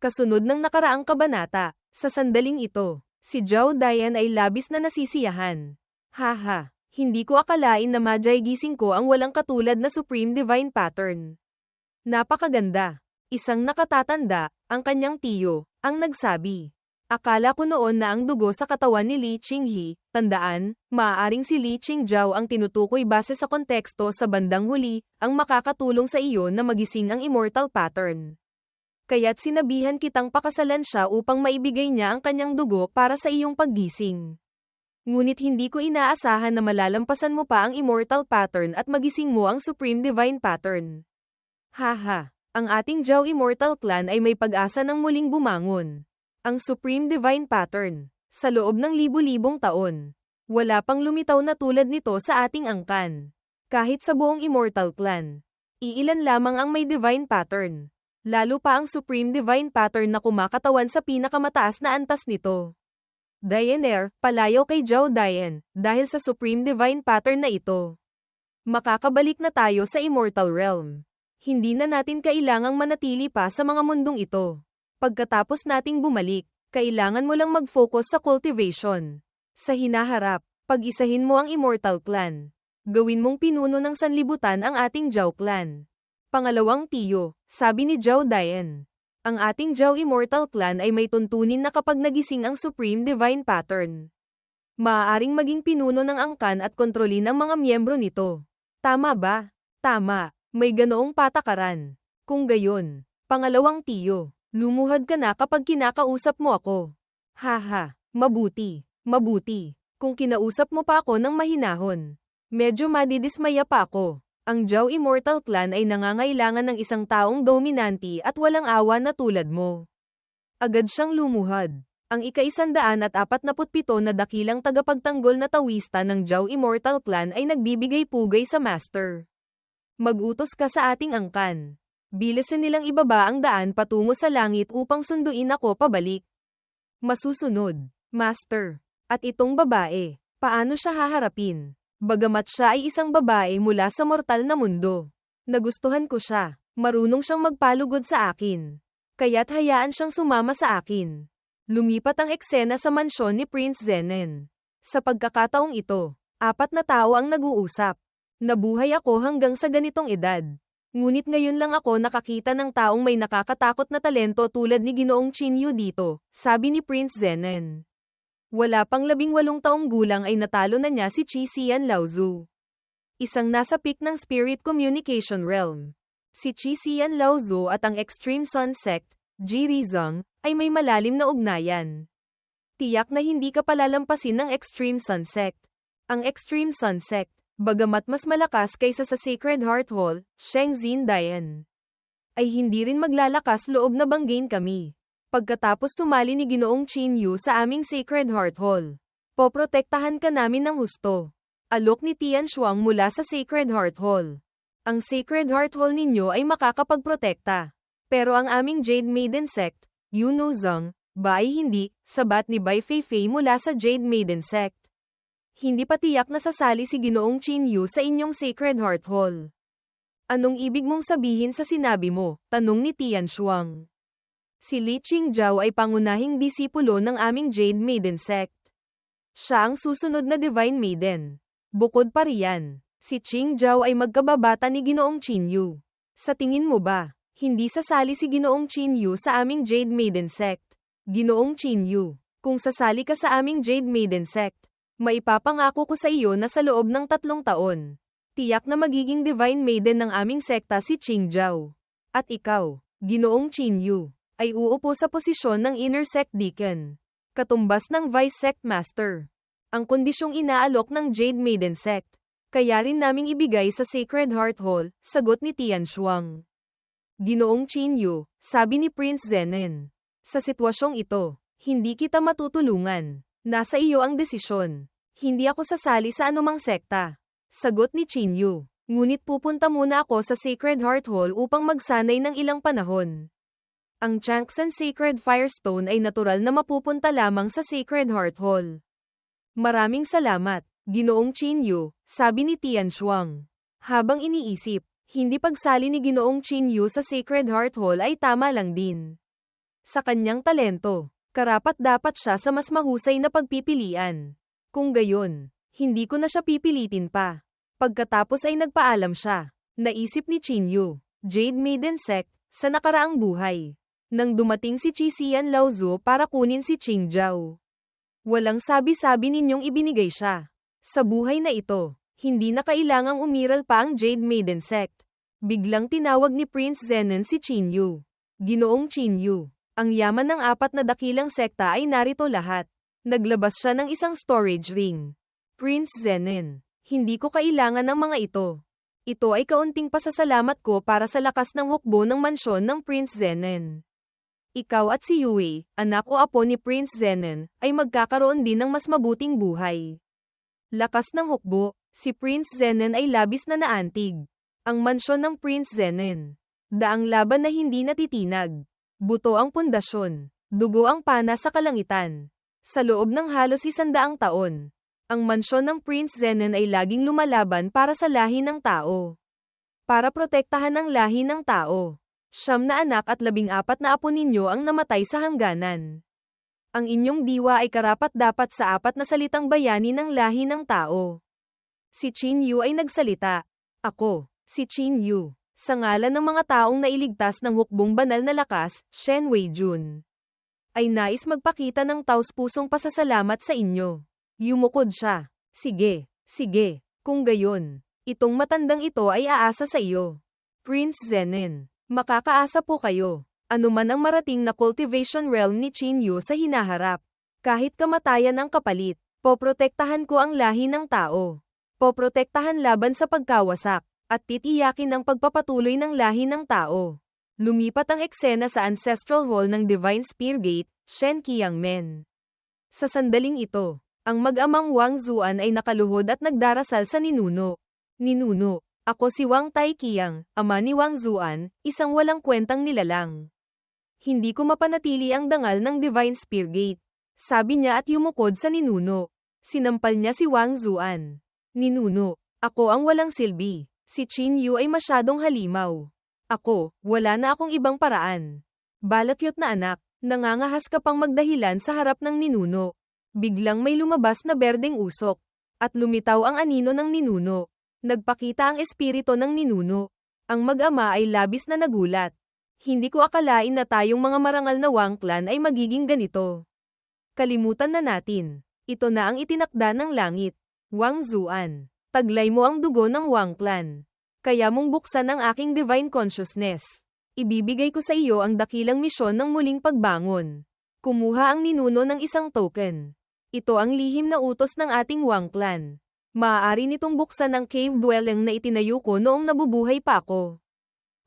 Kasunod ng nakaraang kabanata, sa sandaling ito, si Zhao Dian ay labis na nasisiyahan. Haha, hindi ko akalain na Majay gising ko ang walang katulad na Supreme Divine Pattern. Napakaganda. Isang nakatatanda, ang kanyang tiyo, ang nagsabi. Akala ko noon na ang dugo sa katawan ni Li Qinghe, tandaan, maaaring si Li Qingzhao ang tinutukoy base sa konteksto sa bandang huli, ang makakatulong sa iyo na magising ang immortal pattern. Kaya't sinabihan kitang pakasalan siya upang maibigay niya ang kanyang dugo para sa iyong paggising. Ngunit hindi ko inaasahan na malalampasan mo pa ang immortal pattern at magising mo ang Supreme Divine Pattern. Haha, ang ating Zhao Immortal Clan ay may pag-asa ng muling bumangon. Ang Supreme Divine Pattern, sa loob ng libu-libong taon. Wala pang lumitaw na tulad nito sa ating angkan. Kahit sa buong Immortal Clan, iilan lamang ang may Divine Pattern. Lalo pa ang Supreme Divine Pattern na kumakatawan sa pinakamataas na antas nito. Dianer, palayaw kay Zhao Dian, dahil sa Supreme Divine Pattern na ito. Makakabalik na tayo sa Immortal Realm. Hindi na natin kailangang manatili pa sa mga mundong ito. Pagkatapos nating bumalik, kailangan mo lang mag-focus sa cultivation. Sa hinaharap, pag-isahin mo ang Immortal Clan. Gawin mong pinuno ng sanlibutan ang ating Zhao Clan. Pangalawang tiyo, sabi ni Zhao Dian. Ang ating Zhao Immortal Clan ay may tuntunin na kapag nagising ang Supreme Divine Pattern. Maaaring maging pinuno ng angkan at kontrolin ang mga miyembro nito. Tama ba? Tama, may ganoong patakaran. Kung gayon, pangalawang tiyo, lumuhad ka na kapag kinakausap mo ako. Haha, mabuti, mabuti. Kung kinausap mo pa ako ng mahinahon, medyo madidismaya pa ako. Ang Zhao Immortal Clan ay nangangailangan ng isang taong dominante at walang awa na tulad mo. Agad siyang lumuhad. Ang ika-147 na dakilang tagapagtanggol na tawista ng Zhao Immortal Clan ay nagbibigay pugay sa Master. Mag-utos ka sa ating angkan. Bilisan nilang ibaba ang daan patungo sa langit upang sunduin ako pabalik. Masusunod, Master. At itong babae, paano siya haharapin? Bagamat siya ay isang babae mula sa mortal na mundo. Nagustuhan ko siya. Marunong siyang magpalugod sa akin. Kaya't hayaan siyang sumama sa akin. Lumipat ang eksena sa mansyon ni Prince Zenen. Sa pagkakataong ito, 4 na tao ang nag-uusap. Nabuhay ako hanggang sa ganitong edad. Ngunit ngayon lang ako nakakita ng taong may nakakatakot na talento tulad ni Ginoong Qin Yu dito, sabi ni Prince Zenen. Wala pang 18 taong gulang ay natalo na niya si Qi Xian Laozu. Isang nasa peak ng Spirit Communication Realm. Si Qi Xian Laozu at ang Extreme Sun Sect, Ji Rizong, ay may malalim na ugnayan. Tiyak na hindi ka palalampasin ng Extreme Sun Sect. Ang Extreme Sun Sect, bagamat mas malakas kaysa sa Sacred Heart Hall, Sheng Xin Dian, ay hindi rin maglalakas loob na banggain kami. Pagkatapos sumali ni Ginoong Qin Yu sa aming Sacred Heart Hall, poprotektahan ka namin ng husto. Alok ni Tian Shuang mula sa Sacred Heart Hall. Ang Sacred Heart Hall ninyo ay makakapagprotekta. Pero ang aming Jade Maiden Sect, Yu Nuzong, ba ay hindi, sabat ni Bai Feifei mula sa Jade Maiden Sect. Hindi pa tiyak na sasali si Ginoong Qin Yu sa inyong Sacred Heart Hall. Anong ibig mong sabihin sa sinabi mo? Tanong ni Tian Shuang. Si Li Qingzhao ay pangunahing disipulo ng aming Jade Maiden Sect. Siya ang susunod na Divine Maiden. Bukod pa riyan, si Qingzhao ay magkababata ni Ginoong Qin Yu. Sa tingin mo ba, hindi sasali si Ginoong Qin Yu sa aming Jade Maiden Sect? Ginoong Qin Yu, kung sasali ka sa aming Jade Maiden Sect, maipapangako ko sa iyo na sa loob ng 3 taon, tiyak na magiging Divine Maiden ng aming sekta si Qingzhao. At ikaw, Ginoong Qin Yu, ay uupo sa posisyon ng Inner Sect Deacon, katumbas ng Vice Sect Master. Ang kondisyong inaalok ng Jade Maiden Sect, kaya rin naming ibigay sa Sacred Heart Hall, sagot ni Tian Shuang. Ginoong Qin Yu, sabi ni Prince Zenen. Sa sitwasyong ito, hindi kita matutulungan. Nasa iyo ang desisyon. Hindi ako sasali sa anumang sekta. Sagot ni Qin Yu. Ngunit pupunta muna ako sa Sacred Heart Hall upang magsanay ng ilang panahon. Ang Changsan Sacred Firestone ay natural na mapupunta lamang sa Sacred Heart Hall. Maraming salamat, Ginoong Qin Yu, sabi ni Tian Shuang. Habang iniisip, hindi pagsali ni Ginoong Qin Yu sa Sacred Heart Hall ay tama lang din. Sa kanyang talento, karapat-dapat siya sa mas mahusay na pagpipilian. Kung gayon, hindi ko na siya pipilitin pa. Pagkatapos ay nagpaalam siya. Naisip ni Qinyu, Jade Maiden Sect, sa nakaraang buhay. Nang dumating si Qixian Laozu para kunin si Qingjiao. Walang sabi-sabi ninyong ibinigay siya. Sa buhay na ito, hindi na kailangang umiral pa ang Jade Maiden Sect. Biglang tinawag ni Prince Zenon si Qinyu. Ginoong Qinyu, ang yaman ng 4 na dakilang sekta ay narito lahat. Naglabas siya ng isang storage ring. Prince Zenon, hindi ko kailangan ng mga ito. Ito ay kaunting pasasalamat ko para sa lakas ng hukbo ng mansyon ng Prince Zenon. Ikaw at si Yue, anak o apo ni Prince Zenon, ay magkakaroon din ng mas mabuting buhay. Lakas ng hukbo, si Prince Zenon ay labis na naantig. Ang mansyon ng Prince Zenon. Daang laban na hindi natitinag. Buto ang pundasyon. Dugo ang pana sa kalangitan. Sa loob ng halos 100 taon. Ang mansyon ng Prince Zenon ay laging lumalaban para sa lahi ng tao. Para protektahan ang lahi ng tao. 9 na anak at 14 na apo ninyo ang namatay sa hangganan. Ang inyong diwa ay karapat-dapat sa 4 na salitang bayani ng lahi ng tao. Si Qinyu ay nagsalita. Ako, si Qinyu, sa ngalan ng mga taong nailigtas ng hukbong banal na lakas, Shen Weijun, ay nais magpakita ng taus-pusong pasasalamat sa inyo. Yumukod siya. Sige, sige, kung gayon, itong matandang ito ay aasa sa iyo. Prince Zenon, makakaasa po kayo. Anuman ang marating na cultivation realm ni Qinyu sa hinaharap. Kahit kamatayan ang kapalit, poprotektahan ko ang lahi ng tao. Poprotektahan laban sa pagkawasak, at titiyakin ang pagpapatuloy ng lahi ng tao. Lumipat ang eksena sa Ancestral Hall ng Divine Spear Gate, Shen Qiangmen. Sa sandaling ito, ang mag-amang Wang Zuan ay nakaluhod at nagdarasal sa ninuno. Ninuno, ako si Wang Taiqiang, ama ni Wang Zuan, isang walang kwentang nilalang. Hindi ko mapanatili ang dangal ng Divine Spear Gate. Sabi niya at yumukod sa ninuno. Sinampal niya si Wang Zuan. Ninuno, ako ang walang silbi. Si Qinyu ay masyadong halimaw. Ako, wala na akong ibang paraan. Balakyot na anak, nangangahas ka pang magdahilan sa harap ng ninuno. Biglang may lumabas na berdeng usok. At lumitaw ang anino ng ninuno. Nagpakita ang espiritu ng ninuno. Ang mag-ama ay labis na nagulat. Hindi ko akalain na tayong mga marangal na Wang clan ay magiging ganito. Kalimutan na natin. Ito na ang itinakda ng langit. Wang Zuan, taglay mo ang dugo ng Wang clan. Kaya mong buksan ang aking divine consciousness. Ibibigay ko sa iyo ang dakilang misyon ng muling pagbangon. Kumuha ang ninuno ng isang token. Ito ang lihim na utos ng ating Wang clan. Maaari nitong buksan ang cave dwelling na itinayo ko noong nabubuhay pa ako.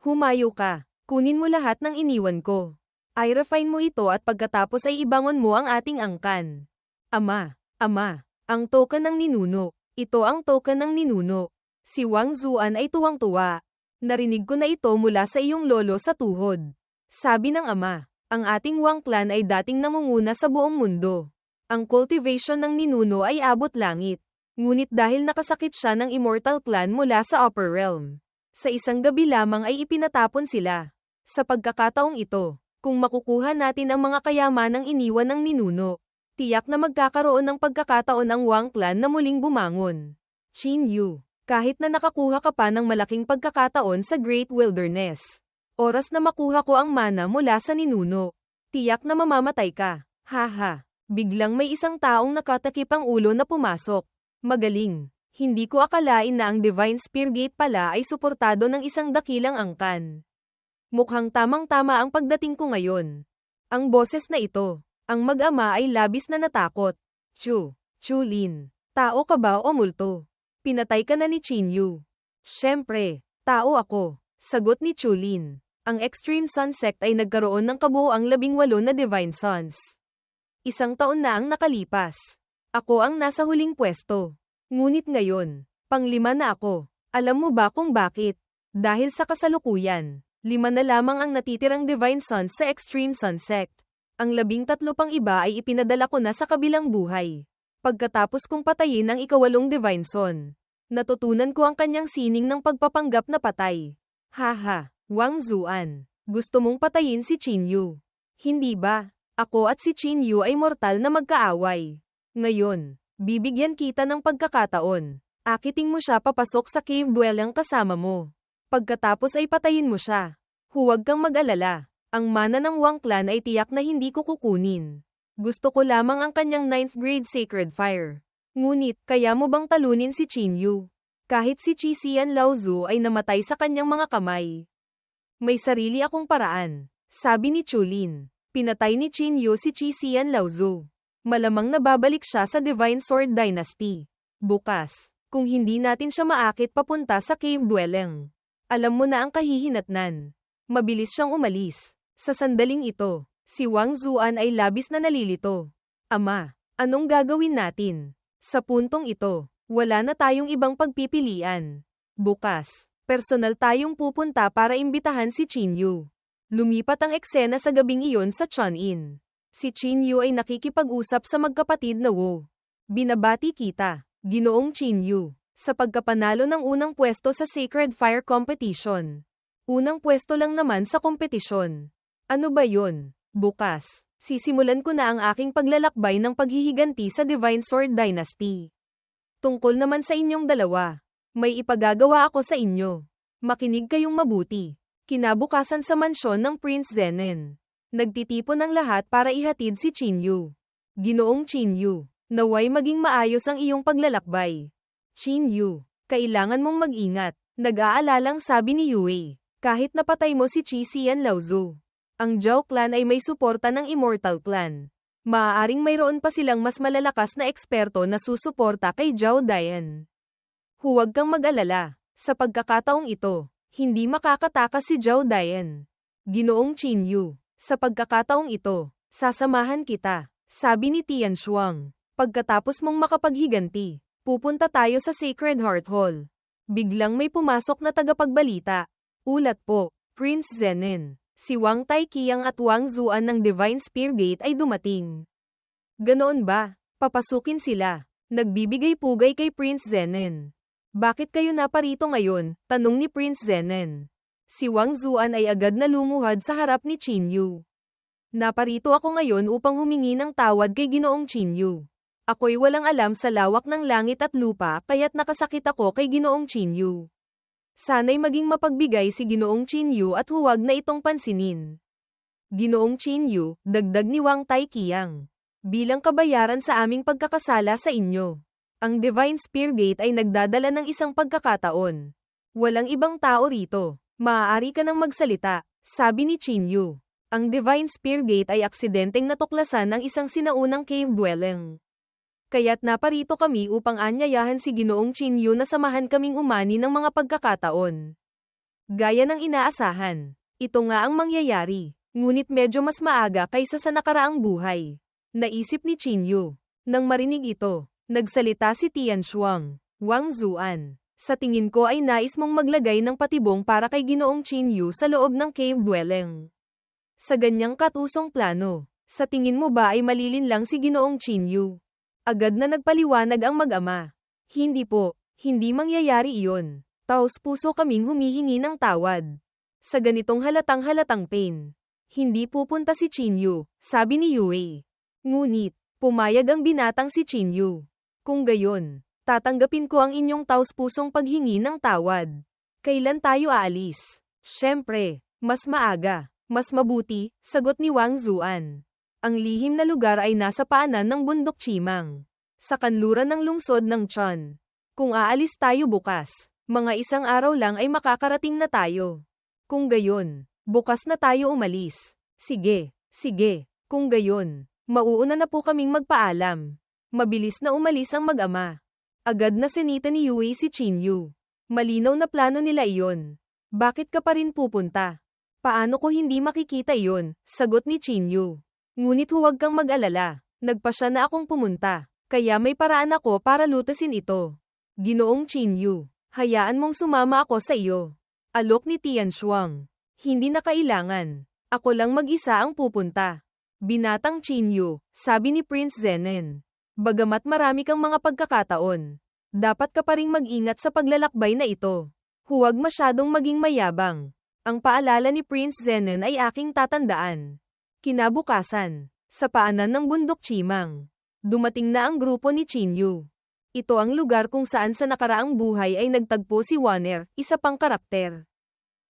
Humayo ka. Kunin mo lahat ng iniwan ko. I-refine mo ito at pagkatapos ay ibangon mo ang ating angkan. Ama, ang token ng ninuno. Ito ang token ng ninuno. Si Wang Zuan ay tuwang-tuwa. Narinig ko na ito mula sa iyong lolo sa tuhod. Sabi ng ama, ang ating Wang clan ay dating namunguna sa buong mundo. Ang cultivation ng ninuno ay abot langit. Ngunit dahil nakasakit siya ng immortal clan mula sa upper realm, sa isang gabi lamang ay ipinatapon sila. Sa pagkakataong ito, kung makukuha natin ang mga kayamanang iniwan ng ninuno, tiyak na magkakaroon ng pagkakataon ang Wang clan na muling bumangon. Qinyu, kahit na nakakuha ka pa ng malaking pagkakataon sa Great Wilderness, oras na makuha ko ang mana mula sa ninuno, tiyak na mamamatay ka. Haha. Biglang may isang taong nakatakip ang ulo na pumasok. Magaling. Hindi ko akalain na ang Divine Spear Gate pala ay suportado ng isang dakilang angkan. Mukhang tamang-tama ang pagdating ko ngayon. Ang boses na ito, ang mag-ama ay labis na natakot. Chulin, tao ka ba o multo? Pinatay ka na ni Qinyu. Siyempre, tao ako, sagot ni Chulin. Ang Extreme Sun Sect ay nagkaroon ng kabuoang 18 na Divine Sons. 1 taon na ang nakalipas. Ako ang nasa huling pwesto. Ngunit ngayon, pang-5 na ako. Alam mo ba kung bakit? Dahil sa kasalukuyan, 5 na lamang ang natitirang Divine Sons sa Extreme Sun Sect. Ang 13 pang iba ay ipinadala ko na sa kabilang buhay. Pagkatapos kong patayin ang ika-8 Divine Son, natutunan ko ang kanyang sining ng pagpapanggap na patay. Haha, Wang Zuan, gusto mong patayin si Qinyu. Hindi ba? Ako at si Qin Yu ay mortal na magkaaway. Ngayon, bibigyan kita ng pagkakataon. Akiting mo siya papasok sa cave dwelling kasama mo. Pagkatapos ay patayin mo siya. Huwag kang mag-alala. Ang mana ng Wang Clan ay tiyak na hindi ko kukunin. Gusto ko lamang ang kanyang 9th grade Sacred Fire. Ngunit, kaya mo bang talunin si Qin Yu? Kahit si Qi Xian Laozu ay namatay sa kanyang mga kamay. May sarili akong paraan, sabi ni Chulin. Pinatay ni Qin Yu si Qi Xian Laozu. Malamang nababalik siya sa Divine Sword Dynasty. Bukas, kung hindi natin siya maakit papunta sa cave dwelling. Alam mo na ang kahihinatnan. Mabilis siyang umalis. Sa sandaling ito, si Wang Zuan ay labis na nalilito. Ama, anong gagawin natin? Sa puntong ito, wala na tayong ibang pagpipilian. Bukas, personal tayong pupunta para imbitahan si Qin Yu. Lumipat ang eksena sa gabing iyon sa Chuan-in. Si Qin Yu ay nakikipag-usap sa magkapatid na Wu. Binabati kita, Ginoong Qin Yu, sa pagkapanalo ng unang pwesto sa Sacred Fire Competition. Unang pwesto lang naman sa kompetisyon. Ano ba yun? Bukas, sisimulan ko na ang aking paglalakbay ng paghihiganti sa Divine Sword Dynasty. Tungkol naman sa inyong dalawa, may ipagagawa ako sa inyo. Makinig kayong mabuti. Kinabukasan sa mansyon ng Prince Zenin. Nagtitipon ang lahat para ihatid si Qin Yu. Ginoong Qin Yu, naway maging maayos ang iyong paglalakbay. Qin Yu, kailangan mong mag-ingat, nag-aalalang sabi ni Yue. Kahit napatay mo si Qi Xian Laozu, ang Zhao Clan ay may suporta ng Immortal Clan. Maaaring mayroon pa silang mas malalakas na eksperto na susuporta kay Zhao Dayan. Huwag kang mag-alala, sa pagkakataong ito, hindi makakatakas si Zhao Dayan. Ginoong Qin Yu, sa pagkakataong ito, sasamahan kita, sabi ni Tian Shuang. Pagkatapos mong makapaghiganti, pupunta tayo sa Sacred Heart Hall. Biglang may pumasok na tagapagbalita. Ulat po, Prince Zenin, si Wang Taiqiang at Wang Zuan ng Divine Spear Gate ay dumating. Ganoon ba? Papasukin sila. Nagbibigay pugay kay Prince Zenin. Bakit kayo naparito ngayon? Tanong ni Prince Zenin. Si Wang Zuan ay agad na lumuhad sa harap ni Qin Yu. Naparito ako ngayon upang humingi ng tawad kay Ginoong Qin Yu. Ako'y walang alam sa lawak ng langit at lupa kaya't nakasakit ako kay Ginoong Qin Yu. Sana'y maging mapagbigay si Ginoong Qin Yu at huwag na itong pansinin. Ginoong Qin Yu, dagdag ni Wang Taiqiang. Bilang kabayaran sa aming pagkakasala sa inyo. Ang Divine Spear Gate ay nagdadala ng isang pagkakataon. Walang ibang tao rito. Maaari ka nang magsalita, sabi ni Qin Yu. Ang Divine Spear Gate ay aksidenteng natuklasan ng isang sinaunang cave dwelling. Kaya't naparito kami upang anyayahan si Ginoong Qin Yu na samahan kaming umani ng mga pagkakataon. Gaya ng inaasahan, ito nga ang mangyayari, ngunit medyo mas maaga kaysa sa nakaraang buhay. Naisip ni Qin Yu. Nang marinig ito, nagsalita si Tian Shuang. Wang Zuan, sa tingin ko ay nais mong maglagay ng patibong para kay Ginoong Qin Yu sa loob ng cave dwelling. Sa ganyang katusong plano, sa tingin mo ba ay malilin lang si Ginoong Qin Yu? Agad na nagpaliwanag ang mag-ama. Hindi po, hindi mangyayari iyon. Taos-puso kaming humihingi ng tawad. Sa ganitong halatang pain, hindi pupunta si Qin Yu, sabi ni Yue. Ngunit, pumayag ang binatang si Qin Yu. Kung gayon, tatanggapin ko ang inyong taos-pusong paghingi ng tawad. Kailan tayo aalis? Siyempre, mas maaga, mas mabuti, sagot ni Wang Zuan. Ang lihim na lugar ay nasa paanan ng bundok Chimang. Sa kanluran ng lungsod ng Chun. Kung aalis tayo bukas, mga isang araw lang ay makakarating na tayo. Kung gayon, bukas na tayo umalis. Sige, sige, kung gayon, mauuna na po kaming magpaalam. Mabilis na umalis ang mag-ama. Agad na sinita ni Yue si Qin Yu. Malinaw na plano nila iyon. Bakit ka pa rin pupunta? Paano ko hindi makikita iyon? Sagot ni Qin Yu. Ngunit huwag kang mag-alala. Nagpasya na akong pumunta. Kaya may paraan ako para lutasin ito. Ginoong Qin Yu, hayaan mong sumama ako sa iyo. Alok ni Tian Shuang. Hindi na kailangan. Ako lang mag-isa ang pupunta. Binatang Qin Yu, sabi ni Prince Zenin. Bagamat marami kang mga pagkakataon, dapat ka pa ring mag-ingat sa paglalakbay na ito. Huwag masyadong maging mayabang. Ang paalala ni Prince Zenin ay aking tatandaan. Kinabukasan, sa paanan ng bundok Chimang, dumating na ang grupo ni Chinyu. Ito ang lugar kung saan sa nakaraang buhay ay nagtagpo si Wanner, isa pang karakter.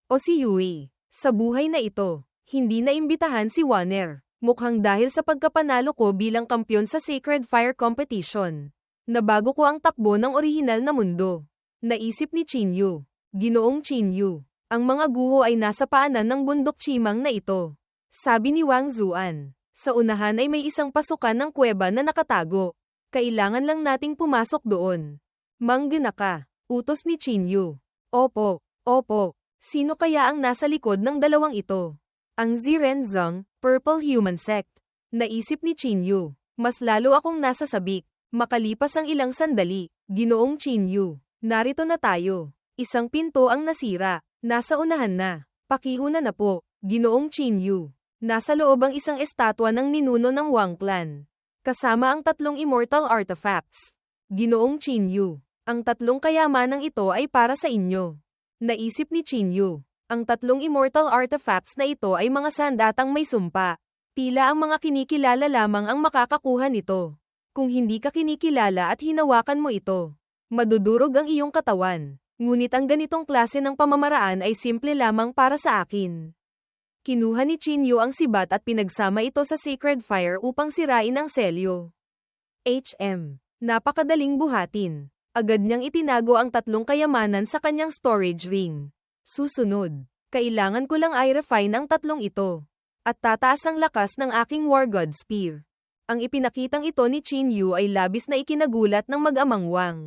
O si Yui. Sa buhay na ito, hindi na imbitahan si Wanner. Mukhang dahil sa pagkapanalo ko bilang kampyon sa Sacred Fire Competition. Nabago ko ang takbo ng orihinal na mundo. Naisip ni Chinyu. Ginoong Chinyu. Ang mga guho ay nasa paanan ng bundok Chimang na ito. Sabi ni Wang Zuan. Sa unahan ay may isang pasukan ng kuweba na nakatago. Kailangan lang nating pumasok doon. Manggana ka. Utos ni Chinyu. Opo, opo. Sino kaya ang nasa likod ng dalawang ito? Ang Zirenzong, Purple Human Sect. Naisip ni Chinyu. Mas lalo akong nasa sabik. Makalipas ang ilang sandali, Ginoong Chinyu. Narito na tayo. Isang pinto ang nasira. Nasa unahan na. Pakihuna na po, Ginoong Chinyu. Nasa loob ang isang estatwa ng ninuno ng Wang Clan. Kasama ang 3 immortal artifacts. Ginoong Chinyu. Ang 3 kayamanang ito ay para sa inyo. Naisip ni Chinyu. Ang 3 immortal artifacts na ito ay mga sandatang may sumpa. Tila ang mga kinikilala lamang ang makakakuha nito. Kung hindi ka kinikilala at hinawakan mo ito, madudurog ang iyong katawan. Ngunit ang ganitong klase ng pamamaraan ay simple lamang para sa akin. Kinuha ni Chinyu ang sibat at pinagsama ito sa Sacred Fire upang sirain ang selyo. Napakadaling buhatin. Agad niyang itinago ang 3 kayamanan sa kanyang storage ring. Susunod, kailangan ko lang i-refine ang 3 ito. At tataas ang lakas ng aking War God Spear. Ang ipinakitang ito ni Chinyu ay labis na ikinagulat ng mag-amang Wang.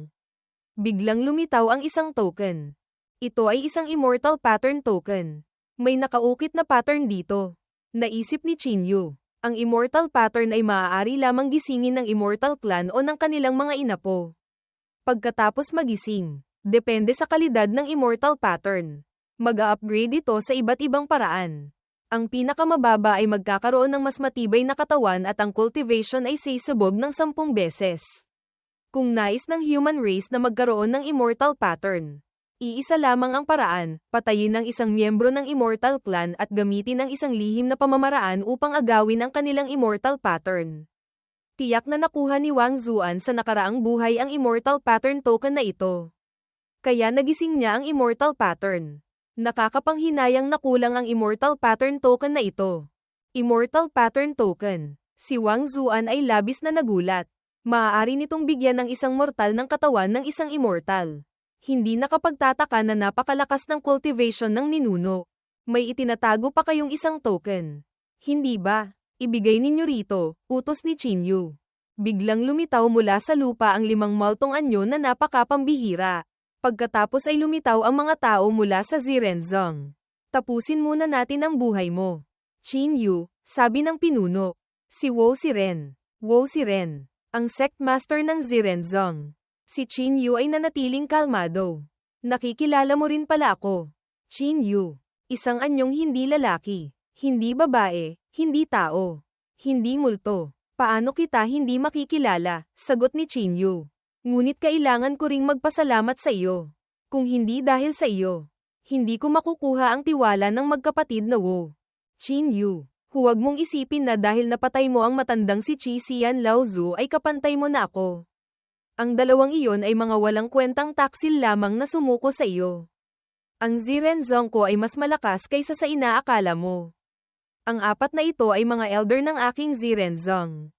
Biglang lumitaw ang isang token. Ito ay isang immortal pattern token. May nakaukit na pattern dito. Naisip ni Chinyu. Ang immortal pattern ay maaari lamang gisingin ng immortal clan o ng kanilang mga inapo. Pagkatapos magising, depende sa kalidad ng immortal pattern. Mag-a-upgrade ito sa iba't ibang paraan. Ang pinakamababa ay magkakaroon ng mas matibay na katawan at ang cultivation ay sisubog ng 10 beses. Kung nais ng human race na magkaroon ng immortal pattern, iisa lamang ang paraan, patayin ang isang miyembro ng immortal clan at gamitin ang isang lihim na pamamaraan upang agawin ang kanilang immortal pattern. Tiyak na nakuha ni Wang Zuan sa nakaraang buhay ang immortal pattern token na ito. Kaya nagising niya ang immortal pattern. Nakakapanghinayang nakulang ang immortal pattern token na ito. Immortal pattern token. Si Wang Zuan ay labis na nagulat. Maaari nitong bigyan ng isang mortal ng katawan ng isang immortal. Hindi nakapagtataka na napakalakas ng cultivation ng ninuno. May itinatago pa kayong isang token. Hindi ba? Ibigay ninyo rito, utos ni Chinyu. Biglang lumitaw mula sa lupa ang 5 maltong anyo na napakapambihira. Pagkatapos ay lumitaw ang mga tao mula sa Zirenzong. Tapusin muna natin ang buhay mo. Chinyu, sabi ng pinuno. Si Wo Siren. Wo Siren, ang sect master ng Zirenzong. Si Chinyu ay nanatiling kalmado. Nakikilala mo rin pala ako. Chinyu, isang anyong hindi lalaki, hindi babae, hindi tao, hindi multo. Paano kita hindi makikilala? Sagot ni Chinyu. Ngunit kailangan ko ring magpasalamat sa iyo. Kung hindi dahil sa iyo, hindi ko makukuha ang tiwala ng magkapatid na Wo. Chinyu, huwag mong isipin na dahil napatay mo ang matandang si Qi Xian Laozu ay kapantay mo na ako. Ang dalawang iyon ay mga walang kwentang taksil lamang na sumuko sa iyo. Ang Zirenzong ko ay mas malakas kaysa sa inaakala mo. Ang 4 na ito ay mga elder ng aking Zirenzong.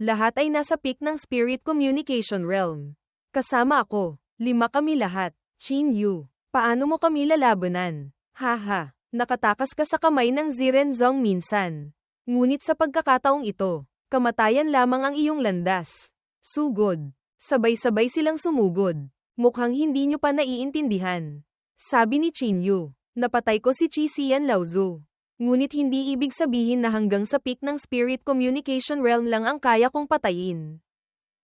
Lahat ay nasa peak ng Spirit Communication Realm. Kasama ako, 5 kami lahat. Chinyu, paano mo kami lalabanan? Haha, nakatakas ka sa kamay ng Zirenzong minsan. Ngunit sa pagkakataong ito, kamatayan lamang ang iyong landas. Sugod. Sabay-sabay silang sumugod. Mukhang hindi nyo pa naiintindihan. Sabi ni Chinyu, napatay ko si Qi Xian Laozu. Ngunit hindi ibig sabihin na hanggang sa peak ng Spirit Communication Realm lang ang kaya kong patayin.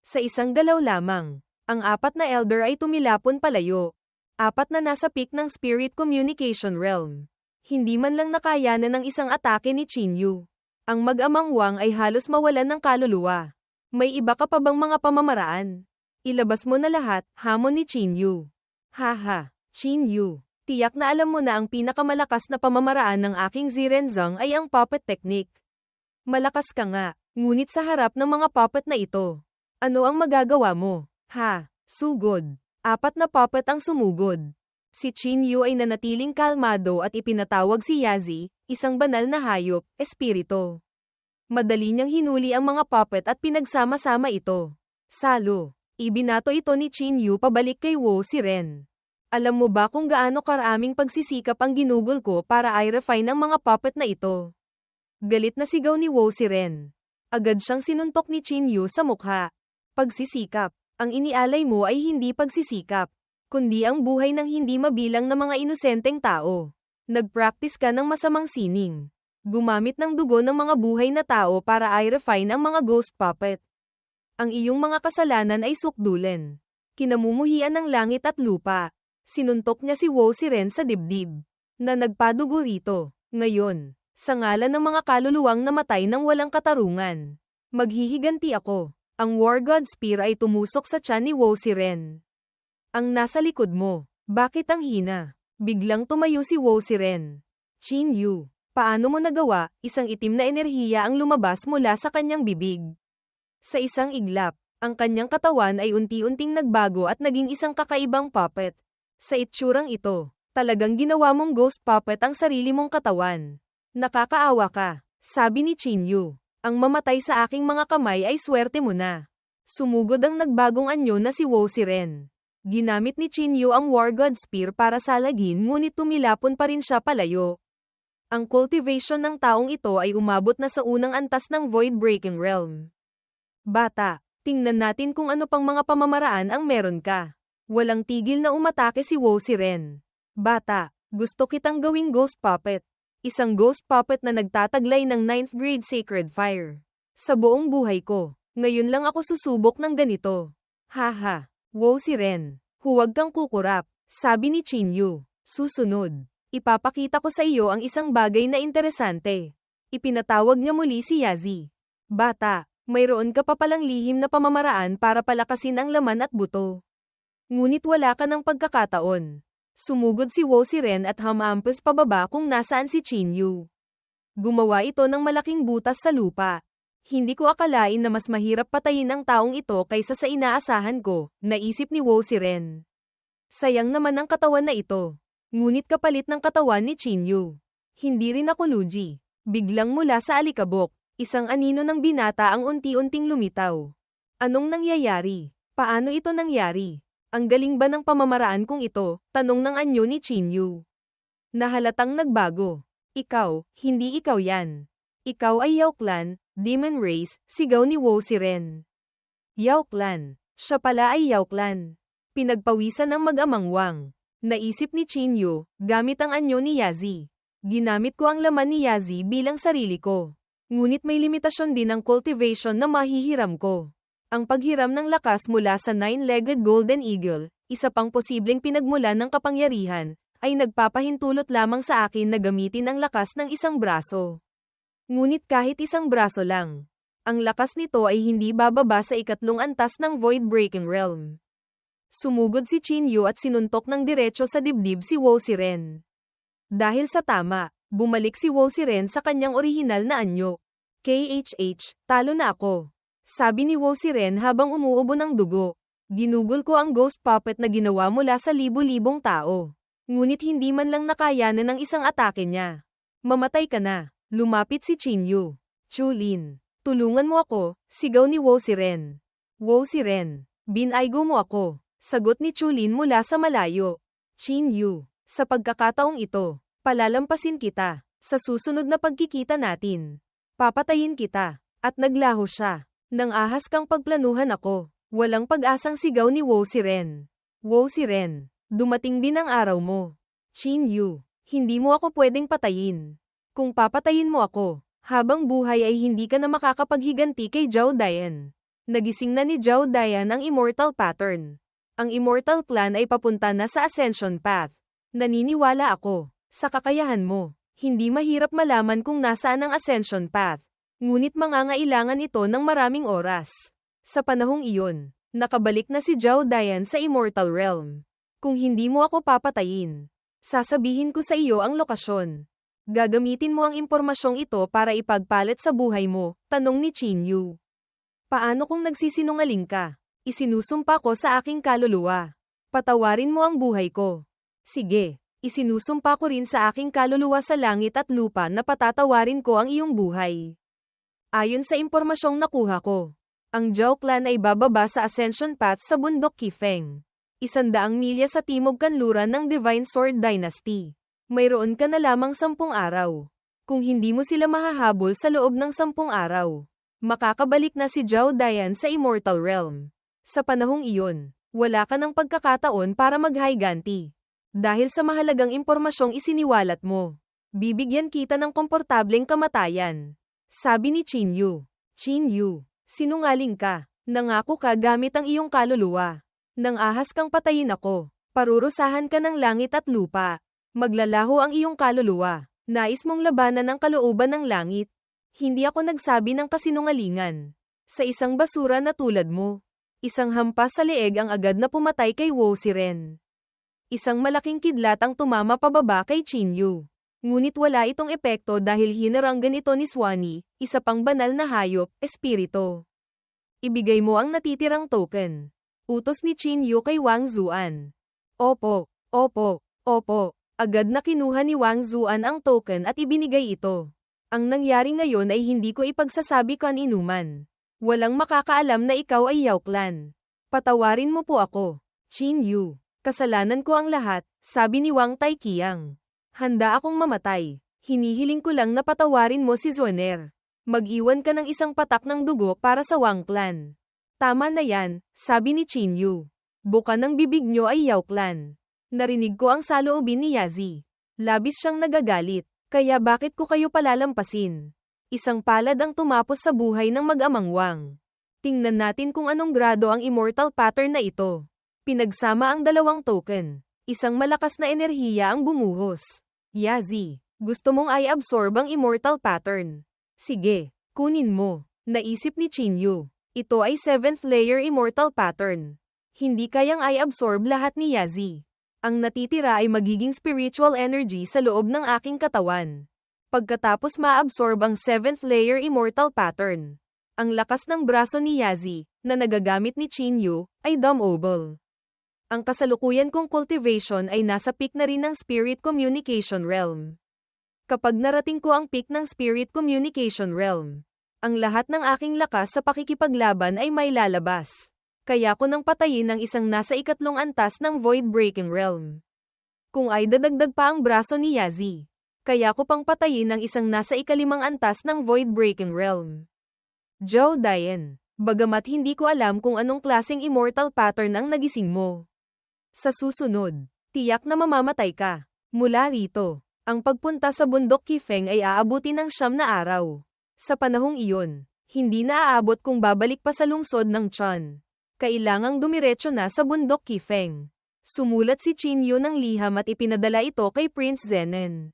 Sa isang galaw lamang, ang 4 na elder ay tumilapon palayo. 4 na nasa peak ng Spirit Communication Realm. Hindi man lang nakayanan ng isang atake ni Chinyu. Ang mag-amang Wang ay halos mawalan ng kaluluwa. May iba ka pa bang mga pamamaraan? Ilabas mo na lahat, hamon ni Chinyu. Haha, Chinyu. Tiyak na alam mo na ang pinakamalakas na pamamaraan ng aking Zirenzong ay ang puppet technique. Malakas ka nga, ngunit sa harap ng mga puppet na ito, ano ang magagawa mo? Ha, sugod. 4 na puppet ang sumugod. Si Qin Yu ay nanatiling kalmado at ipinatawag si Yazi, isang banal na hayop, espirito. Madali niyang hinuli ang mga puppet at pinagsama-sama ito. Salo. Ibinato ito ni Qin Yu pabalik kay Wu Siren. Alam mo ba kung gaano karaming pagsisikap ang ginugol ko para i-refine ang mga puppet na ito? Galit na sigaw ni Wu Siren. Agad siyang sinuntok ni Qin Yu sa mukha. Pagsisikap. Ang inialay mo ay hindi pagsisikap, kundi ang buhay ng hindi mabilang na mga inosenteng tao. Nag-practice ka ng masamang sining. Gumamit ng dugo ng mga buhay na tao para i-refine ang mga ghost puppet. Ang iyong mga kasalanan ay sukdulen. Kinamumuhian ng langit at lupa. Sinuntok niya si Wu Siren sa dibdib, na nagpadugo rito. Ngayon, sa ngalan ng mga kaluluwang namatay ng walang katarungan, maghihiganti ako. Ang War God Spear ay tumusok sa tiyan ni Wu Siren. Ang nasa likod mo, bakit ang hina? Biglang tumayo si Wu Siren. Qin Yu, paano mo nagawa? Isang itim na enerhiya ang lumabas mula sa kanyang bibig. Sa isang iglap, ang kanyang katawan ay unti-unting nagbago at naging isang kakaibang puppet. Sa itsurang ito, talagang ginawa mong ghost puppet ang sarili mong katawan. Nakakaawa ka, sabi ni Qin Yu. Ang mamatay sa aking mga kamay ay swerte mo na. Sumugod ang nagbagong anyo na si Wu Siren. Ginamit ni Qin Yu ang War God Spear para salagin ngunit tumilapon pa rin siya palayo. Ang cultivation ng taong ito ay umabot na sa unang antas ng Void Breaking Realm. Bata, tingnan natin kung ano pang mga pamamaraan ang meron ka. Walang tigil na umatake si Wu Siren. Bata, gusto kitang gawing ghost puppet. Isang ghost puppet na nagtataglay ng 9th grade sacred fire. Sa buong buhay ko, ngayon lang ako susubok ng ganito. Haha, Wu Siren, huwag kang kukurap, sabi ni Qin Yu. Susunod, ipapakita ko sa iyo ang isang bagay na interesante. Ipinatawag niya muli si Yazi. Bata, mayroon ka pa palang lihim na pamamaraan para palakasin ang laman at buto. Ngunit wala ka ng pagkakataon. Sumugod si Wu Siren at humampas pababa kung nasaan si Qin Yu. Gumawa ito ng malaking butas sa lupa. Hindi ko akalain na mas mahirap patayin ang taong ito kaysa sa inaasahan ko, naisip ni Wu Siren. Sayang naman ang katawan na ito. Ngunit kapalit ng katawan ni Qin Yu. Hindi rin ako lugi. Biglang mula sa alikabok, isang anino ng binata ang unti-unting lumitaw. Anong nangyayari? Paano ito nangyari? Ang galing ba ng pamamaraan kong ito? Tanong ng anyo ni Qin Yu. Nahalatang nagbago. Ikaw, hindi ikaw yan. Ikaw ay Yao Clan, Demon Race, sigaw ni Wu Siren. Yao Clan. Siya pala ay Yao Clan. Pinagpawisan ng mag-amang Wang. Naisip ni Qin Yu, gamit ang anyo ni Yazi. Ginamit ko ang laman ni Yazi bilang sarili ko. Ngunit may limitasyon din ang cultivation na mahihiram ko. Ang paghiram ng lakas mula sa 9-legged golden eagle, isa pang posibleng pinagmulan ng kapangyarihan, ay nagpapahintulot lamang sa akin na gamitin ang lakas ng isang braso. Ngunit kahit isang braso lang, ang lakas nito ay hindi bababa sa ikatlong antas ng Void Breaking Realm. Sumugod si Qin Yu at sinuntok ng diretso sa dibdib si Wu Siren. Dahil sa tama, bumalik si Wu Siren sa kanyang orihinal na anyo. KHH, talo na ako. Sabi ni Wu Siren habang umuubo ng dugo. Ginugol ko ang ghost puppet na ginawa mula sa libo-libong tao. Ngunit hindi man lang nakayanan ng isang atake niya. Mamatay ka na. Lumapit si Qin Yu. Chulin, tulungan mo ako, sigaw ni Wu Siren. Wu Siren, binaygo mo ako. Sagot ni Chulin mula sa malayo. Qin Yu, sa pagkakataong ito, palalampasin kita. Sa susunod na pagkikita natin, papatayin kita. At naglaho siya. Nang ahas kang pagplanuhan ako. Walang pag-asang sigaw ni Wu Siren. Wu Siren, dumating din ang araw mo. Qin Yu, hindi mo ako pwedeng patayin. Kung papatayin mo ako, habang buhay ay hindi ka na makakapaghiganti kay Zhao Dayan. Nagising na ni Zhao Dayan ang Immortal Pattern. Ang Immortal Clan ay papunta na sa Ascension Path. Naniniwala ako, sa kakayahan mo, hindi mahirap malaman kung nasaan ang Ascension Path. Ngunit mangangailangan ito ng maraming oras. Sa panahong iyon, nakabalik na si Zhao Dayan sa Immortal Realm. Kung hindi mo ako papatayin, sasabihin ko sa iyo ang lokasyon. Gagamitin mo ang impormasyong ito para ipagpalit sa buhay mo, tanong ni Qin Yu. Paano kung nagsisinungaling ka? Isinusumpa ko sa aking kaluluwa. Patawarin mo ang buhay ko. Sige, isinusumpa ko rin sa aking kaluluwa sa langit at lupa na patatawarin ko ang iyong buhay. Ayon sa impormasyong nakuha ko, ang Zhao clan ay bababa sa Ascension Path sa bundok Qifeng. 100 milya sa timog kanluran ng Divine Sword Dynasty. Mayroon ka na lamang 10 araw. Kung hindi mo sila mahahabol sa loob ng 10 araw, makakabalik na si Zhao Dayan sa Immortal Realm. Sa panahong iyon, wala ka ng pagkakataon para maghiganti. Dahil sa mahalagang impormasyong isiniwalat mo, bibigyan kita ng komportableng kamatayan. Sabi ni Qin Yu. Qin Yu, sinungaling ka. Nangako ka gamit ang iyong kaluluwa. Nang ahas kang patayin ako, parurusahan ka ng langit at lupa. Maglalaho ang iyong kaluluwa. Nais mong labanan ang kalooban ng langit. Hindi ako nagsabi ng kasinungalingan. Sa isang basura na tulad mo, isang hampas sa leeg ang agad na pumatay kay Wu Siren. Isang malaking kidlat ang tumama pababa kay Qin Yu. Ngunit wala itong epekto dahil hinaranggan ito ni Swanee, isa pang banal na hayop, espirito. Ibigay mo ang natitirang token. Utos ni Qin Yu kay Wang Zuan. Opo, opo, opo. Agad na kinuha ni Wang Zuan ang token at ibinigay ito. Ang nangyari ngayon ay hindi ko ipagsasabi kaninuman. Walang makakaalam na ikaw ay Yao clan. Patawarin mo po ako. Qin Yu, kasalanan ko ang lahat, sabi ni Wang Taiqiang. Handa akong mamatay. Hinihiling ko lang na patawarin mo si Zuaner. Mag-iwan ka ng isang patak ng dugo para sa Wang clan. Tama na yan, sabi ni Qin Yu. Buka ng bibig nyo ay Yao clan. Narinig ko ang saloobin ni Yazi. Labis siyang nagagalit, kaya bakit ko kayo palalampasin? Isang palad ang tumapos sa buhay ng mag-amang Wang. Tingnan natin kung anong grado ang immortal pattern na ito. Pinagsama ang dalawang token. Isang malakas na enerhiya ang bumuhos. Yazi, gusto mong i-absorb ang immortal pattern? Sige, kunin mo. Naisip ni Qin Yu. Ito ay 7th layer immortal pattern. Hindi kayang i-absorb lahat ni Yazi. Ang natitira ay magiging spiritual energy sa loob ng aking katawan. Pagkatapos ma-absorb ang 7th layer immortal pattern, ang lakas ng braso ni Yazi, na nagagamit ni Qin Yu, ay Dumb-Obel. Ang kasalukuyan kong cultivation ay nasa peak na rin ng spirit communication realm. Kapag narating ko ang peak ng spirit communication realm, ang lahat ng aking lakas sa pakikipaglaban ay may lalabas. Kaya ko nang patayin ng isang nasa 3 antas ng void-breaking realm. Kung ay dadagdag pa ang braso ni Yazi, kaya ko pang patayin ng isang nasa 5 antas ng void-breaking realm. Zhao Dayan, bagamat hindi ko alam kung anong klaseng immortal pattern ang nagising mo. Sa susunod, tiyak na mamamatay ka. Mula rito, ang pagpunta sa bundok Qifeng ay aabutin ng 9 na araw. Sa panahong iyon, hindi na aabot kung babalik pa sa lungsod ng Chan. Kailangang dumiretso na sa bundok Qifeng. Sumulat si Qin Yu ng liham at ipinadala ito kay Prince Zenon.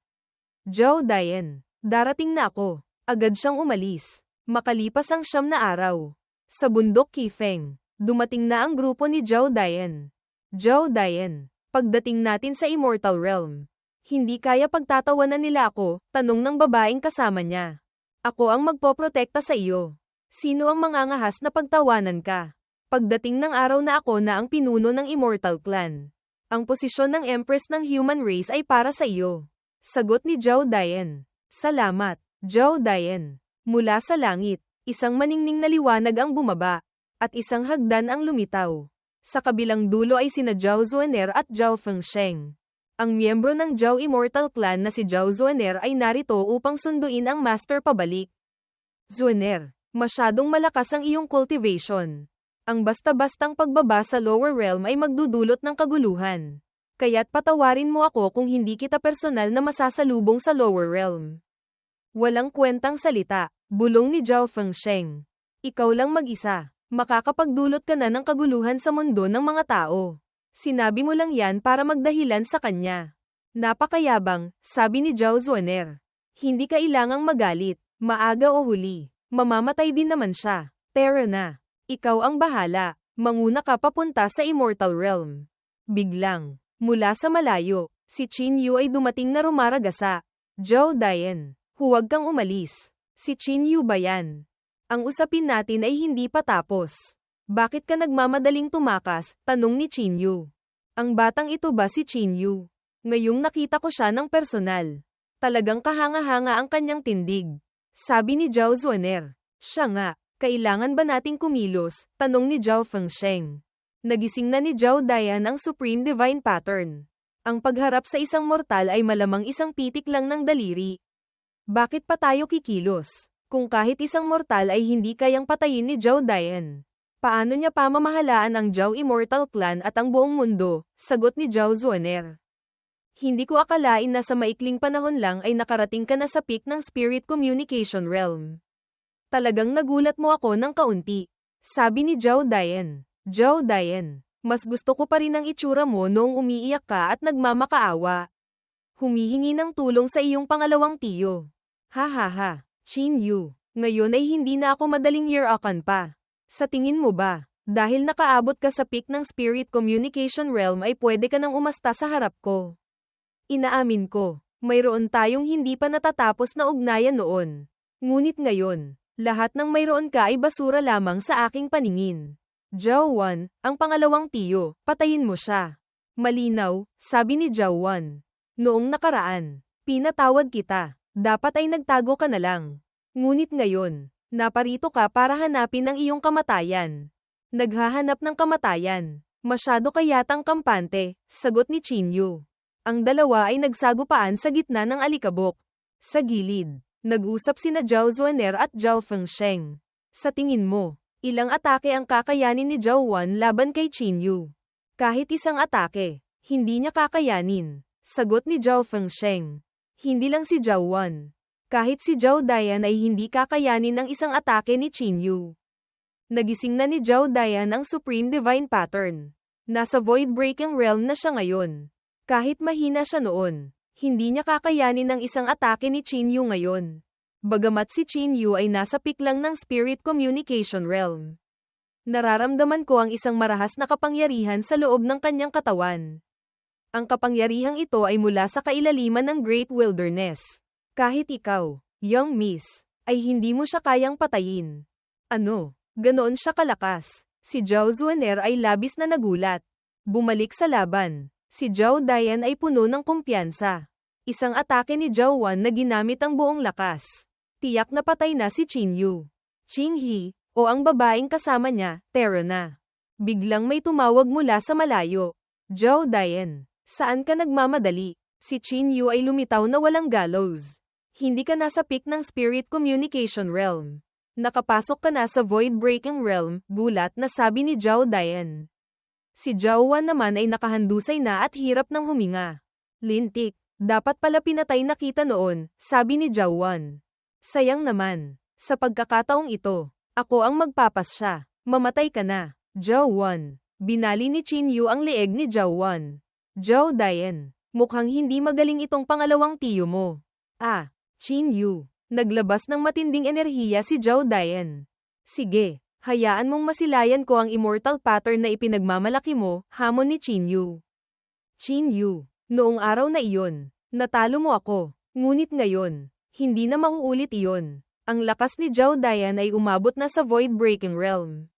Zhao Dayan, darating na ako. Agad siyang umalis. Makalipas ang 9 na araw. Sa bundok Qifeng, dumating na ang grupo ni Zhao Dayan. Zhao Dayan, pagdating natin sa Immortal Realm, hindi kaya pagtatawanan nila ako, tanong ng babaeng kasama niya. Ako ang magpoprotekta sa iyo. Sino ang mangangahas na pagtawanan ka? Pagdating ng araw na ako na ang pinuno ng Immortal Clan, ang posisyon ng Empress ng Human Race ay para sa iyo. Sagot ni Zhao Dayan. Salamat, Zhao Dayan. Mula sa langit, isang maningning na liwanag ang bumaba, at isang hagdan ang lumitaw. Sa kabilang dulo ay sina Zhao Zuaner at Zhao Fengsheng. Ang miyembro ng Zhao Immortal Clan na si Zhao Zuaner ay narito upang sunduin ang Master pabalik. Zuaner, masyadong malakas ang iyong cultivation. Ang basta-bastang pagbaba sa lower realm ay magdudulot ng kaguluhan. Kaya't patawarin mo ako kung hindi kita personal na masasalubong sa lower realm. Walang kwentang salita, bulong ni Zhao Fengsheng. Ikaw lang mag-isa, makakapagdulot ka na ng kaguluhan sa mundo ng mga tao. Sinabi mo lang yan para magdahilan sa kanya. Napakayabang, sabi ni Zhao Zuaner. Hindi kailangang magalit, maaga o huli. Mamamatay din naman siya. Tara na. Ikaw ang bahala, manguna ka papunta sa Immortal Realm. Biglang, mula sa malayo, si Qin Yu ay dumating na rumaragasa. Zhao Dian, huwag kang umalis. Si Qin Yu ba yan? Ang usapin natin ay hindi pa tapos. Bakit ka nagmamadaling tumakas? Tanong ni Qin Yu. Ang batang ito ba si Qin Yu? Ngayong nakita ko siya ng personal. Talagang kahanga-hanga ang kanyang tindig. Sabi ni Zhao Zuaner. Siya nga, kailangan ba nating kumilos? Tanong ni Zhao Fengsheng. Nagising na ni Zhao Dian ang Supreme Divine Pattern. Ang pagharap sa isang mortal ay malamang isang pitik lang ng daliri. Bakit pa tayo kikilos? Kung kahit isang mortal ay hindi kayang patayin ni Zhao Dian, paano niya pamamahalaan ang Zhao Immortal Clan at ang buong mundo? Sagot ni Zhao Zuaner. Hindi ko akalain na sa maikling panahon lang ay nakarating ka na sa peak ng Spirit Communication Realm. Talagang nagulat mo ako ng kaunti. Sabi ni Zhao Dian. Zhao Dian, mas gusto ko pa rin ang itsura mo noong umiiyak ka at nagmamakaawa. Humihingi ng tulong sa iyong pangalawang tiyo. Ha ha ha, Qin Yu, ngayon ay hindi na ako madaling year-akan pa. Sa tingin mo ba, dahil nakaabot ka sa peak ng Spirit Communication Realm ay pwede ka nang umasta sa harap ko? Inaamin ko, mayroon tayong hindi pa natatapos na ugnayan noon. Ngunit ngayon, lahat ng mayroon ka ay basura lamang sa aking paningin. Zhao Wan, ang pangalawang tiyo, patayin mo siya. Malinaw, sabi ni Zhao Wan. Noong nakaraan, pinatawad kita. Dapat ay nagtago ka na lang. Ngunit ngayon, naparito ka para hanapin ang iyong kamatayan. Naghahanap ng kamatayan. Masyado ka yatang kampante, sagot ni Qin Yu. Ang dalawa ay nagsagupaan sa gitna ng alikabok. Sa gilid, nag-usap sina Zhao Zuaner at Zhao Fengsheng. Sa tingin mo, ilang atake ang kakayanin ni Zhao Wan laban kay Qin Yu? Kahit isang atake, hindi niya kakayanin, sagot ni Zhao Fengsheng. Hindi lang si Zhao Wan. Kahit si Zhao Dian ay hindi kakayanin ang isang atake ni Qin Yu. Nagising na ni Zhao Dian ang Supreme Divine Pattern. Nasa Void Breaking Realm na siya ngayon. Kahit mahina siya noon, hindi niya kakayanin ang isang atake ni Qin Yu ngayon. Bagamat si Qin Yu ay nasa peak lang ng Spirit Communication Realm. Nararamdaman ko ang isang marahas na kapangyarihan sa loob ng kanyang katawan. Ang kapangyarihang ito ay mula sa kailaliman ng Great Wilderness. Kahit ikaw, young miss, ay hindi mo siya kayang patayin. Ano? Ganoon siya kalakas. Si Zhao Zuaner ay labis na nagulat. Bumalik sa laban. Si Zhao Dian ay puno ng kumpiyansa. Isang atake ni Zhao Wan na ginamit ang buong lakas. Tiyak na patay na si Qin Yu. Qing He, o ang babaeng kasama niya, Tero na. Biglang may tumawag mula sa malayo. Zhao Dian, saan ka nagmamadali? Si Qin Yu ay lumitaw na walang gallows. Hindi ka nasa peak ng Spirit Communication Realm. Nakapasok ka na sa Void Breaking Realm, gulat na sabi ni Zhao Dian. Si Zhao Wan naman ay nakahandusay na at hirap ng huminga. Lintik, dapat pala pinatay na kita noon, sabi ni Zhao Wan. Sayang naman. Sa pagkakataong ito, ako ang magpapasya. Mamatay ka na, Zhao Wan. Binali ni Qin Yu ang leeg ni Zhao Wan. Zhao Dian, mukhang hindi magaling itong pangalawang tiyo mo. Ah, Qin Yu. Naglabas ng matinding enerhiya si Zhao Dian. Sige, hayaan mong masilayan ko ang immortal pattern na ipinagmamalaki mo, hamon ni Qin Yu. Qin Yu, noong araw na iyon, natalo mo ako. Ngunit ngayon, hindi na mauulit iyon. Ang lakas ni Zhao Dian ay umabot na sa Void Breaking Realm.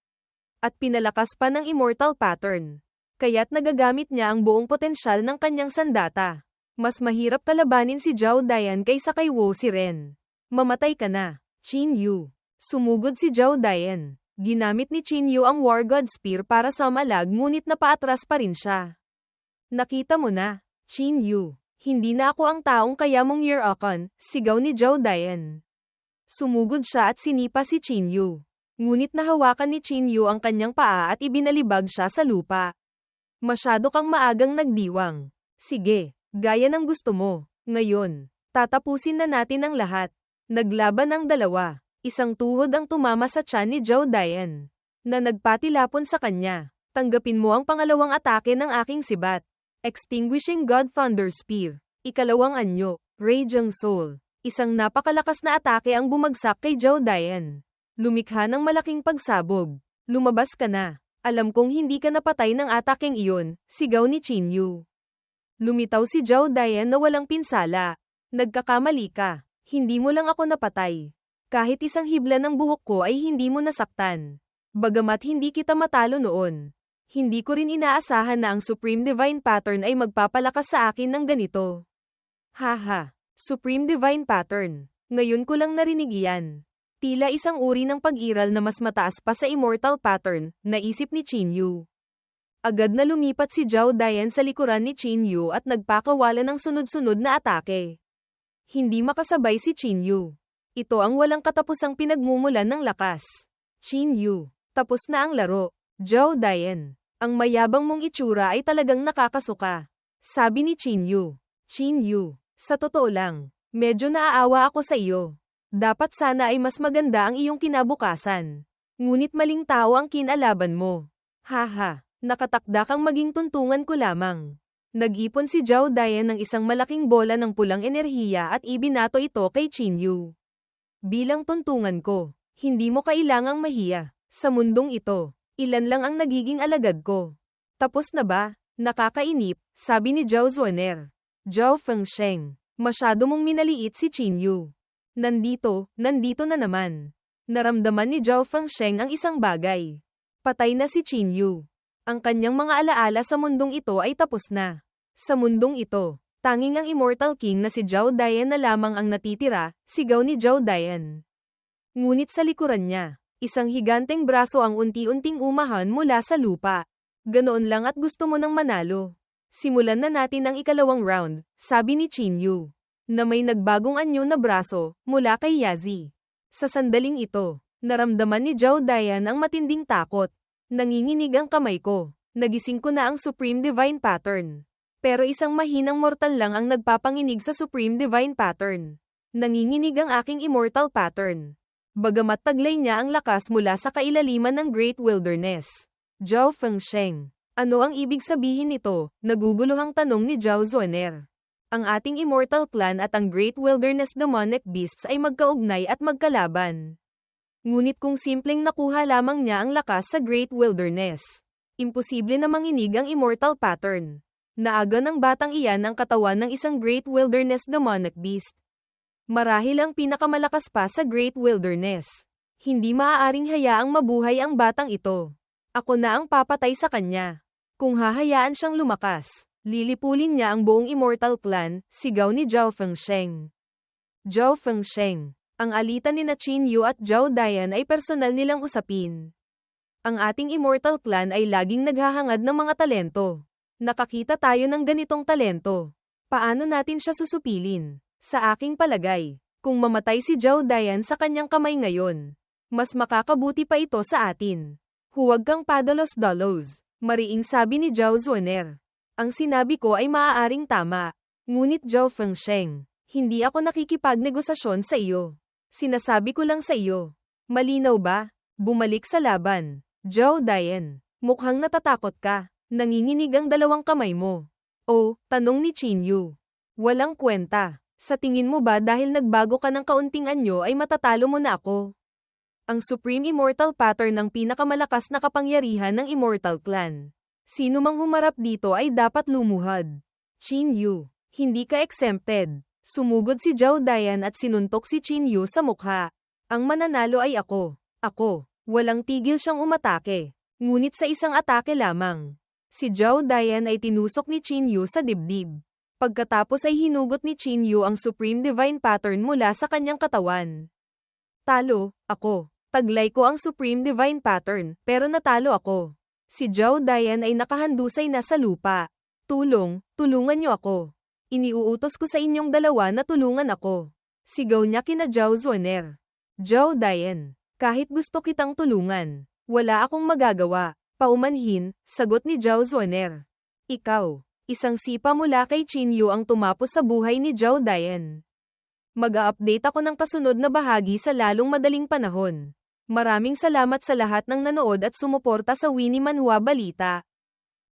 At pinalakas pa ng immortal pattern. Kaya't nagagamit niya ang buong potensyal ng kanyang sandata. Mas mahirap kalabanin si Zhao Dian kaysa kay Wu Siren. Mamatay ka na, Qin Yu. Sumugod si Zhao Dian. Ginamit ni Qin Yu ang War God Spear para sa malag ngunit napaatras pa rin siya. Nakita mo na, Qin Yu. Hindi na ako ang taong kaya mong year-akan, sigaw ni Zhao Dian. Sumugod siya at sinipa si Qin Yu. Ngunit nahawakan ni Qin Yu ang kanyang paa at ibinalibag siya sa lupa. Masyado kang maagang nagdiwang. Sige, gaya ng gusto mo. Ngayon, tatapusin na natin ang lahat. Naglaban ang dalawa. Isang tuhod ang tumama sa tiyan ni Zhao Dian, na nagpatilapon sa kanya. Tanggapin mo ang pangalawang atake ng aking sibat. Extinguishing God Thunder Spear. Ikalawang anyo, Raging Soul. Isang napakalakas na atake ang bumagsak kay Zhao Dian. Lumikha ng malaking pagsabog. Lumabas ka na. Alam kong hindi ka napatay ng atakeng iyon, sigaw ni Qin Yu. Lumitaw si Zhao Dian na walang pinsala. Nagkakamali ka. Hindi mo lang ako napatay. Kahit isang hibla ng buhok ko ay hindi mo nasaktan. Bagamat hindi kita matalo noon. Hindi ko rin inaasahan na ang Supreme Divine Pattern ay magpapalakas sa akin ng ganito. Haha. Supreme Divine Pattern. Ngayon ko lang narinig yan. Tila isang uri ng pag-iral na mas mataas pa sa Immortal Pattern, naisip ni Qinyu. Agad na lumipat si Zhao Dian sa likuran ni Qinyu at nagpakawala ng sunod-sunod na atake. Hindi makasabay si Qinyu. Ito ang walang katapusang pinagmumulan ng lakas. Qinyu, tapos na ang laro. Zhao Dian, ang mayabang mong itsura ay talagang nakakasuka. Sabi ni Qinyu. Qinyu, sa totoo lang, medyo naaawa ako sa iyo. Dapat sana ay mas maganda ang iyong kinabukasan. Ngunit maling tao ang kinalaban mo. Haha, nakatakda kang maging tuntungan ko lamang. Nag-ipon si Zhao Dian ng isang malaking bola ng pulang enerhiya at ibinato ito kay Qinyu. Bilang tuntungan ko, hindi mo kailangang mahiya. Sa mundong ito, ilan lang ang nagiging alagad ko. Tapos na ba? Nakakainip, sabi ni Zhao Zuaner. Zhao Fengsheng, masyado mong minaliit si Qinyu. Nandito na naman. Naramdaman ni Zhao Fengsheng ang isang bagay. Patay na si Qinyu. Ang kanyang mga alaala sa mundong ito ay tapos na. Sa mundong ito, tanging ang Immortal King na si Zhao Dian na lamang ang natitira, sigaw ni Zhao Dian. Ngunit sa likuran niya, isang higanteng braso ang unti-unting umahan mula sa lupa. Ganoon lang at gusto mo nang manalo. Simulan na natin ang ikalawang round, sabi ni Qinyu, na may nagbagong anyo na braso, mula kay Yazi. Sa sandaling ito, naramdaman ni Zhao Dian ang matinding takot. Nanginginig ang kamay ko. Nagising ko na ang Supreme Divine Pattern. Pero isang mahinang mortal lang ang nagpapanginig sa Supreme Divine Pattern. Nanginginig ang aking Immortal Pattern. Bagamat taglay niya ang lakas mula sa kailaliman ng Great Wilderness. Zhao Fengsheng, ano ang ibig sabihin nito? Naguguluhang tanong ni Zhao Zuaner. Ang ating Immortal Clan at ang Great Wilderness Demonic Beasts ay magkaugnay at magkalaban. Ngunit kung simpleng nakuha lamang niya ang lakas sa Great Wilderness, imposible na manginig ang Immortal Pattern. Naaga ng batang iyan ang katawan ng isang Great Wilderness Demonic Beast. Marahil ang pinakamalakas pa sa Great Wilderness. Hindi maaaring hayaang mabuhay ang batang ito. Ako na ang papatay sa kanya. Kung hahayaan siyang lumakas, lilipulin niya ang buong Immortal Clan, sigaw ni Zhao Fengsheng. Zhao Fengsheng, ang alitan ni Qinyu at Zhao Dian ay personal nilang usapin. Ang ating Immortal Clan ay laging naghahangad ng mga talento. Nakakita tayo ng ganitong talento. Paano natin siya susupilin? Sa aking palagay, kung mamatay si Zhao Dian sa kanyang kamay ngayon, mas makakabuti pa ito sa atin. Huwag kang padalos-dalos, mariing sabi ni Zhao Zuaner. Ang sinabi ko ay maaaring tama. Ngunit Zhao Fengsheng, hindi ako nakikipagnegosasyon sa iyo. Sinasabi ko lang sa iyo. Malinaw ba? Bumalik sa laban. Zhao Dian, mukhang natatakot ka. Nanginginig ang dalawang kamay mo. Oh, tanong ni Qinyu. Walang kwenta. Sa tingin mo ba dahil nagbago ka ng kaunting anyo ay matatalo mo na ako? Ang Supreme Immortal Pattern ng pinakamalakas na kapangyarihan ng Immortal Clan. Sino mang humarap dito ay dapat lumuhad. Qinyu, hindi ka exempted. Sumugod si Zhao Dian at sinuntok si Qinyu sa mukha. Ang mananalo ay ako. Ako. Walang tigil siyang umatake. Ngunit sa isang atake lamang. Si Zhao Dian ay tinusok ni Qinyu sa dibdib. Pagkatapos ay hinugot ni Qinyu ang Supreme Divine Pattern mula sa kanyang katawan. Talo, ako. Taglay ko ang Supreme Divine Pattern, pero natalo ako. Si Zhao Dian ay nakahandusay na sa lupa. Tulungan niyo ako. Iniuutos ko sa inyong dalawa na tulungan ako. Sigaw niya kina Zhao Zuaner. Zhao Dian, kahit gusto kitang tulungan, wala akong magagawa. Paumanhin, sagot ni Zhao Zuaner. Ikaw, isang sipa mula kay Qinyu ang tumapos sa buhay ni Zhao Dian. Mag-a-update ako ng kasunod na bahagi sa lalong madaling panahon. Maraming salamat sa lahat ng nanood at sumuporta sa Winnie Manhua Balita.